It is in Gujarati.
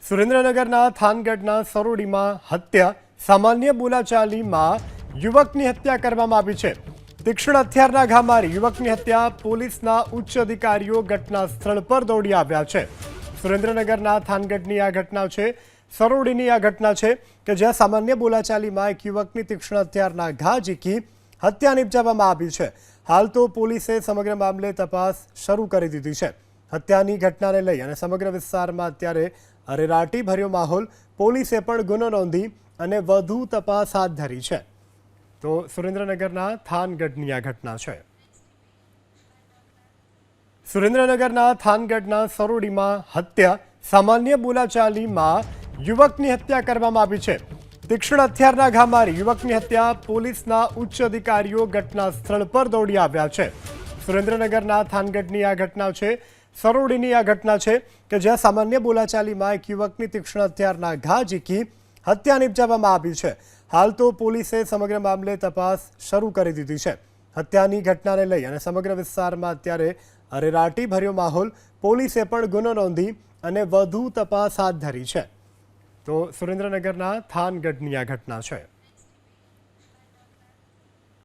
સુરેન્દ્રનગરના થાનગઢના સરોડીમાં હત્યા સામાન્ય બોલાચાલીમાં યુવકની હત્યા કરવામાં આવી છે। તીક્ષ્ણ હથિયારના ઘા મારી યુવકની હત્યા પોલીસના ઉચ્ચ અધિકારીઓ ઘટના સ્થળ પર દોડી આવ્યા છે। સુરેન્દ્રનગરના થાનગઢની આ ઘટના છે। સરોડીની આ ઘટના છે કે જ્યાં સામાન્ય બોલાચાલીમાં એક યુવકની તીક્ષ્ણ હથિયારના ઘા ઝીકી હત્યા નિપજાવવામાં આવી છે। હાલ તો પોલીસે સમગ્ર મામલે તપાસ શરૂ કરી દીધી છે। હત્યાની ઘટનાને લઈ અને સમગ્ર વિસ્તારમાં અત્યારે અરેરાટી ભર્યો માહોલ। પોલીસે પણ ગુનો નોંધી અને વધુ તપાસ હાથ ધરી છે। તો સુરેન્દ્રનગરના થાનગઢની આ ઘટના છે। સુરેન્દ્રનગરના થાનગઢના સરોડીમાં હત્યા સામાન્ય બોલાચાલીમાં યુવકની હત્યા કરવામાં આવી છે। તીક્ષ્ણ હથિયારના ઘા મારી યુવકની હત્યા પોલીસના ઉચ્ચ અધિકારીઓ ઘટના સ્થળ પર દોડી આવ્યા છે। સુરેન્દ્રનગરના થાનગઢની આ ઘટના છે। સરોડીની આ ઘટના છે કે જ્યાં સામાન્ય બોલાચાલીમાં એક યુવકની તીક્ષ્ણ હથિયારના ઘા ઝીકી હત્યા નિપજાવવામાં આવી છે। હાલ તો પોલીસે સમગ્ર મામલે તપાસ શરૂ કરી દીધી છે। હત્યાની ઘટનાને લઈ અને સમગ્ર વિસ્તારમાં અત્યારે અરેરાટી ભર્યો માહોલ। પોલીસે પણ ગુનો નોંધી અને વધુ તપાસ હાથ ધરી છે। તો સુરેન્દ્રનગરના થાનગઢની આ ઘટના છે।